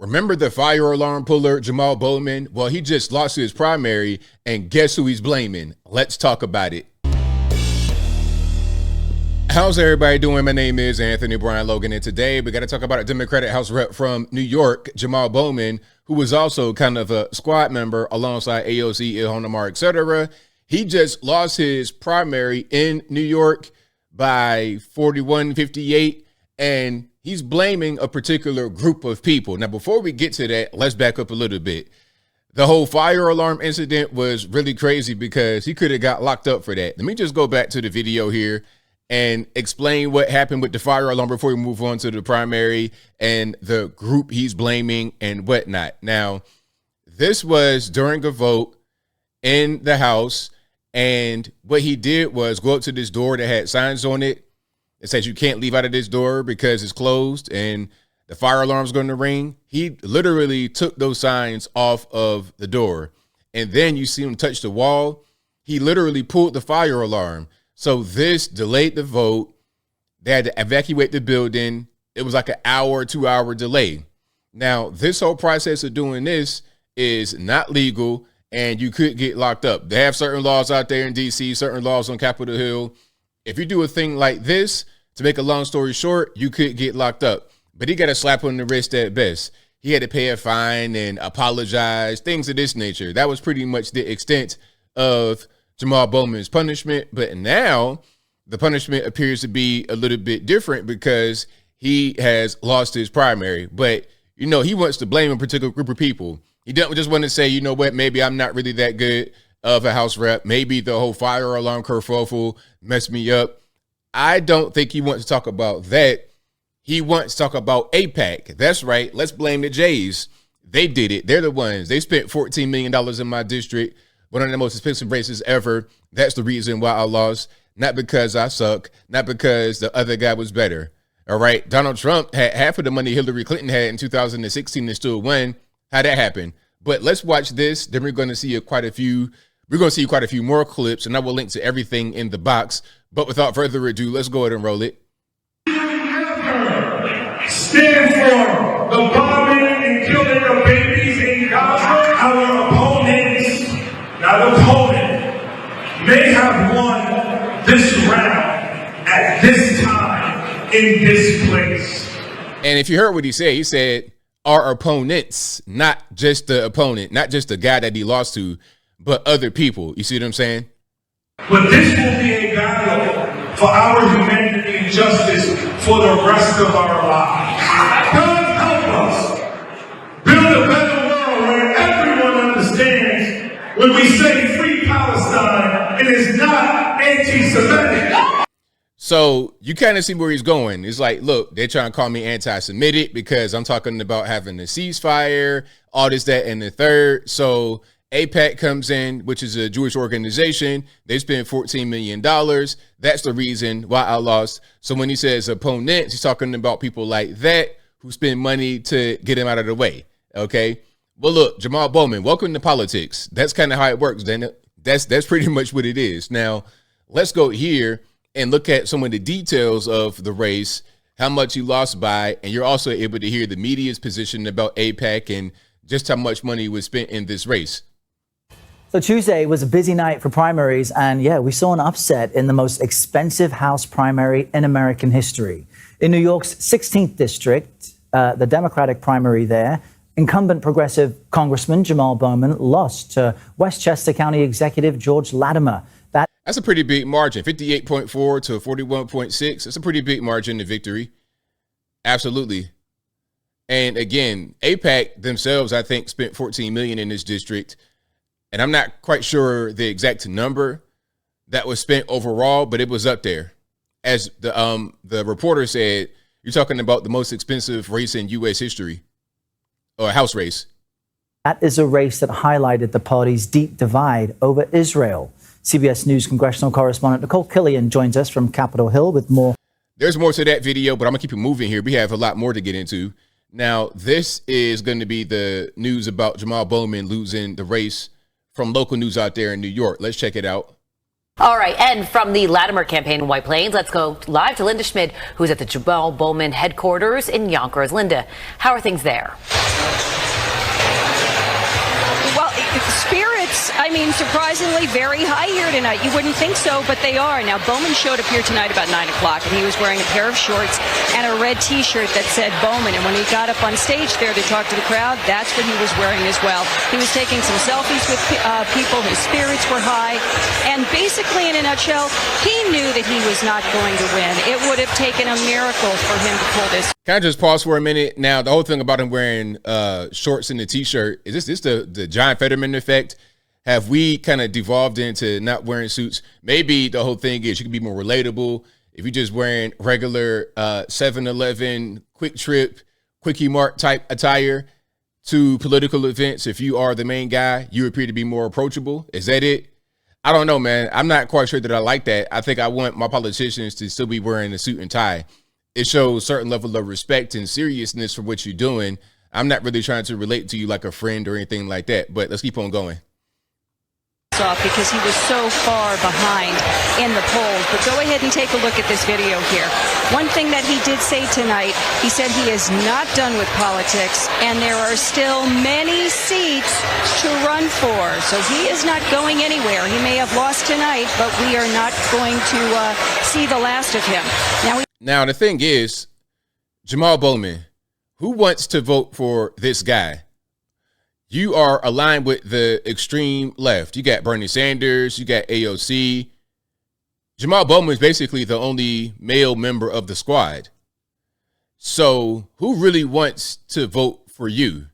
Remember the fire alarm puller, Jamaal Bowman? Well, he just lost his primary, and guess who he's blaming? Let's talk about it. How's everybody doing? My name is Anthony Brian Logan, and today we got to talk about a Democratic House rep from New York, Jamaal Bowman, who was also kind of a squad member alongside AOC, Ilhan Omar, etc. He just lost his primary in New York by 41-58, and he's blaming a particular group of people. Now, before we get to that, let's back up a little bit. The whole fire alarm incident was really crazy because he could have got locked up for that. Let me just go back to the video here and explain what happened with the fire alarm before we move on to the primary and the group he's blaming and whatnot. Now, this was during a vote in the House, and what he did was go up to this door that had signs on it. It says you can't leave out of this door because it's closed and the fire alarm's going to ring. He literally took those signs off of the door, and then you see him touch the wall. He literally pulled the fire alarm. So this delayed the vote. They had to evacuate the building. It was like an hour, 2-hour delay. Now, this whole process of doing this is not legal, and you could get locked up. They have certain laws out there in DC, certain laws on Capitol Hill. If you do a thing like this, to make a long story short, you could get locked up. But he got a slap on the wrist at best. He had to pay a fine and apologize, things of this nature. That was pretty much the extent of Jamaal Bowman's punishment. But now the punishment appears to be a little bit different because he has lost his primary. But, you know, he wants to blame a particular group of people. He doesn't just want to say, you know what, maybe I'm not really that good of a House rep. Maybe the whole fire alarm kerfuffle messed me up. I don't think he wants to talk about that. He wants to talk about AIPAC. That's right. Let's blame the Jays. They did it. They're the ones. They spent $14 million in my district, one of the most expensive races ever. That's the reason why I lost. Not because I suck. Not because the other guy was better. All right. Donald Trump had half of the money Hillary Clinton had in 2016 and still won. How'd that happen? But let's watch this. Then we're going to see quite a few more clips, and I will link to everything in the box. But without further ado, let's go ahead and roll it. Stand for the bombing and killing of babies in Gaza. Our opponents, not opponent, may have won this round at this time in this place. And if you heard what he said our opponents, not just the opponent, not just the guy that he lost to, but other people. You see what I'm saying? But this will be a battle for our humanity and justice for the rest of our lives. God help us build a better world where everyone understands when we say free Palestine, it is not anti-Semitic. So you kind of see where he's going. It's like, look, they're trying to call me anti-Semitic because I'm talking about having a ceasefire, all this, that, and the third. So AIPAC comes in, which is a Jewish organization. They spend $14 million. That's the reason why I lost. So when he says opponents, he's talking about people like that who spend money to get him out of the way. Okay. Well, look, Jamaal Bowman, welcome to politics. That's kind of how it works, then. That's pretty much what it is. Now, let's go here and look at some of the details of the race, how much he lost by, and you're also able to hear the media's position about AIPAC and just how much money was spent in this race. So Tuesday was a busy night for primaries, and yeah, we saw an upset in the most expensive House primary in American history. In New York's 16th district, the Democratic primary there, incumbent progressive Congressman Jamaal Bowman lost to Westchester County Executive George Latimer. That's a pretty big margin, 58.4 to 41.6. That's a pretty big margin to victory. Absolutely. And again, AIPAC themselves, I think, spent $14 million in this district. And I'm not quite sure the exact number that was spent overall, but it was up there. As the reporter said, you're talking about the most expensive race in U.S. history, or a House race. That is a race that highlighted the party's deep divide over Israel. CBS News congressional correspondent Nicole Killian joins us from Capitol Hill with more. There's more to that video, but I'm going to keep it moving here. We have a lot more to get into. Now, this is going to be the news about Jamaal Bowman losing the race from local news out there in New York. Let's check it out. All right, and from the Latimer campaign in White Plains, let's go live to Linda Schmidt, who's at the Jamaal Bowman headquarters in Yonkers. Linda, how are things there? Well, spirits, surprisingly very high here tonight. You wouldn't think so, but they are. Now, Bowman showed up here tonight about 9 o'clock, and he was wearing a pair of shorts and a red T-shirt that said Bowman. And when he got up on stage there to talk to the crowd, that's what he was wearing as well. He was taking some selfies with people. His spirits were high. And basically, in a nutshell, he knew that he was not going to win. It would have taken a miracle for him to pull this. Can I just pause for a minute? Now, the whole thing about him wearing shorts and the T-shirt, is this the John Fetterman effect? Have we kind of devolved into not wearing suits? Maybe the whole thing is you can be more relatable if you're just wearing regular 7-Eleven, Quick Trip, Quickie Mart type attire to political events. If you are the main guy, you appear to be more approachable. Is that it? I don't know, man. I'm not quite sure that I like that. I think I want my politicians to still be wearing a suit and tie. It shows a certain level of respect and seriousness for what you're doing. I'm not really trying to relate to you like a friend or anything like that, but let's keep on going. Off because he was so far behind in the polls. But go ahead and take a look at this video here. One thing that he did say tonight, he said he is not done with politics and there are still many seats to run for. So he is not going anywhere. He may have lost tonight, but we are not going to see the last of him. Now, the thing is, Jamaal Bowman, who wants to vote for this guy? You are aligned with the extreme left. You got Bernie Sanders. You got AOC. Jamaal Bowman is basically the only male member of the squad. So who really wants to vote for you?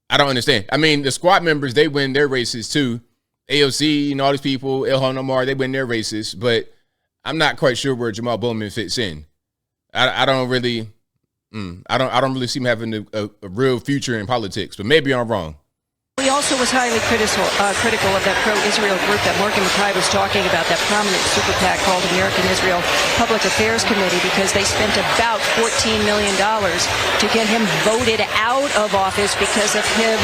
I don't understand. I mean, the squad members, they win their races too. AOC and all these people, Ilhan Omar, they win their races. But I'm not quite sure where Jamaal Bowman fits in. I don't really see him having a real future in politics, but maybe I'm wrong. He also was highly critical of that pro-Israel group that Morgan McCry was talking about, that prominent super PAC called American Israel Public Affairs Committee, because they spent about $14 million to get him voted out of office because of him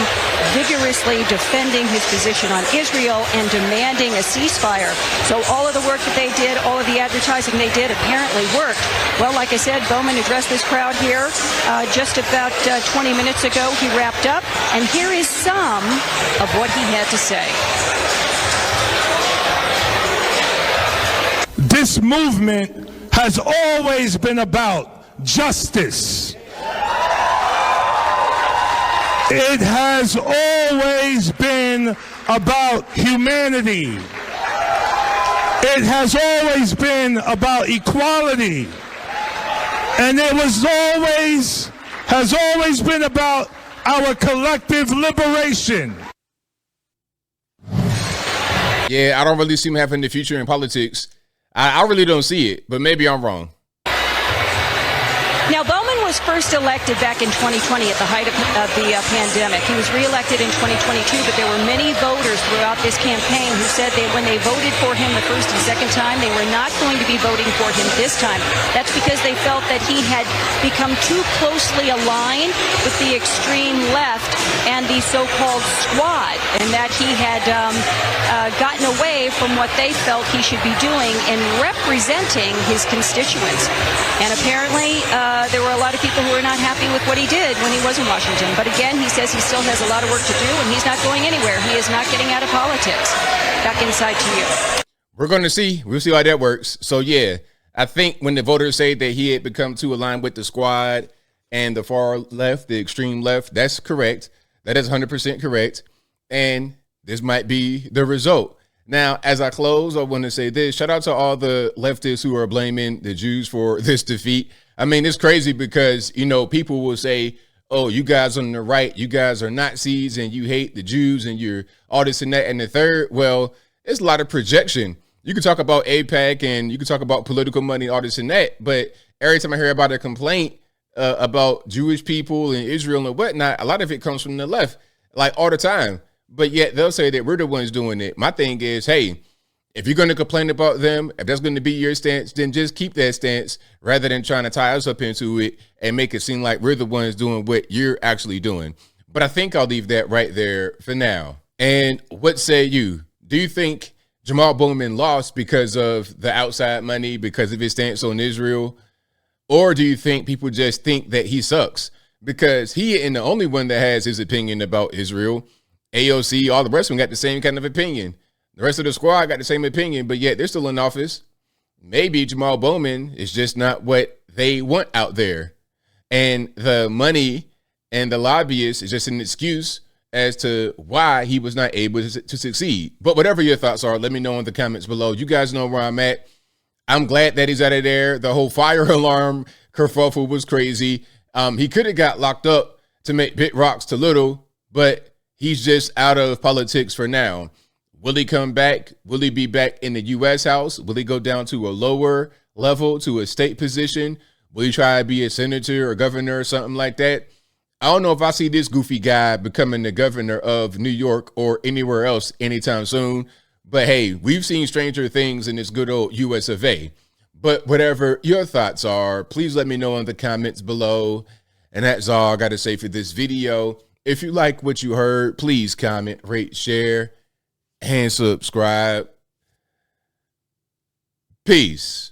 vigorously defending his position on Israel and demanding a ceasefire. So all of the work that they did, all of the advertising they did apparently worked. Well, like I said, Bowman addressed this crowd here just about 20 minutes ago. He wrapped up, and here is some of what he had to say. This movement has always been about justice. It has always been about humanity. It has always been about equality. And it has always been about our collective liberation. Yeah, I don't really see him having the future in politics. I really don't see it, but maybe I'm wrong. Now, Bowman was first elected back in 2020 at the height of the pandemic. He was reelected in 2022, but there were many voters throughout this campaign who said that when they voted for him the first and second time, they were not going to be voting for him this time. That's because they felt that he had become too closely aligned with the extreme left and the so-called squad, and that he had gotten away from what they felt he should be doing in representing his constituents. And apparently, there were a lot of people who were not happy with what he did when he was in Washington. But again, he says he still has a lot of work to do, and he's not going anywhere. He is not getting out of politics. Back inside to you. We're going to see. We'll see how that works. So, yeah, I think when the voters say that he had become too aligned with the squad and the far left, the extreme left, that's correct. That is 100% correct. And this might be the result. Now, as I close, I want to say this. Shout out to all the leftists who are blaming the Jews for this defeat. I mean, it's crazy because, people will say, oh, you guys on the right, you guys are Nazis and you hate the Jews and you're all this and that and the third. Well, it's a lot of projection. You can talk about AIPAC and you can talk about political money, all this and that. But every time I hear about a complaint about Jewish people and Israel and whatnot, a lot of it comes from the left, like all the time. But yet they'll say that we're the ones doing it. My thing is, hey, if you're going to complain about them, if that's going to be your stance, then just keep that stance rather than trying to tie us up into it and make it seem like we're the ones doing what you're actually doing. But I think I'll leave that right there for now. And what say you? Do you think Jamaal Bowman lost because of the outside money, because of his stance on Israel? Or do you think people just think that he sucks? Because he ain't the only one that has his opinion about Israel. AOC, all the rest of them got the same kind of opinion. The rest of the squad got the same opinion, but yet they're still in office. Maybe Jamaal Bowman is just not what they want out there. And the money and the lobbyists is just an excuse as to why he was not able to succeed. But whatever your thoughts are, let me know in the comments below. You guys know where I'm at. I'm glad that he's out of there. The whole fire alarm kerfuffle was crazy. He could have got locked up to make big rocks to little, but he's just out of politics for now. Will he come back? Will he be back in the U.S. House? Will he go down to a lower level, to a state position? Will he try to be a senator or governor or something like that? I don't know if I see this goofy guy becoming the governor of New York or anywhere else anytime soon. But hey, we've seen stranger things in this good old US of A. But whatever your thoughts are, please let me know in the comments below. And that's all I got to say for this video. If you like what you heard, please comment, rate, share, and subscribe. Peace.